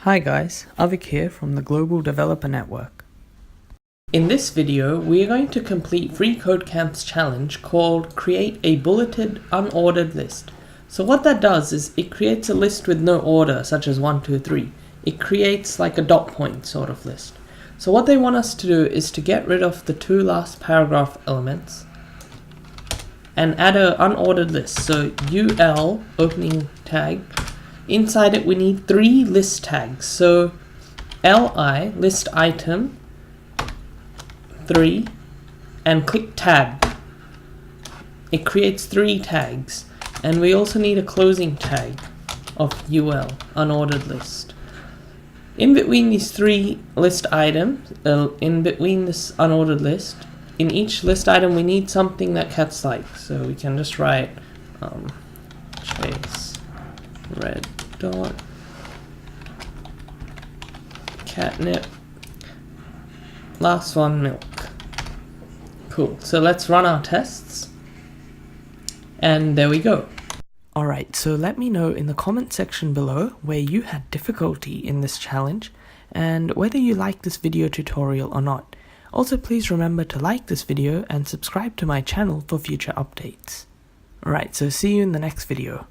Hi guys, Avik here from the Global Developer Network. In this video, we are going to complete FreeCodeCamp's challenge called Create a Bulleted Unordered List. So what that does is it creates a list with no order, such as 1, 2, 3. It creates like a dot point sort of list. So what they want us to do is to get rid of the two last paragraph elements and add an unordered list. So UL opening tag. Inside it we need 3 list tags. So LI list item 3 and click tab. It creates 3 tags, and we also need a closing tag of UL unordered list. In between these 3 list items, in between this unordered list, in each list item we need something that cats like. So we can just write chase red dot catnip last one milk. Cool. So let's run our tests, and there we go. Alright, so let me know in the comment section below where you had difficulty in this challenge and whether you like this video tutorial or not. Also, please remember to like this video and subscribe to my channel for future updates. Alright, so see you in the next video.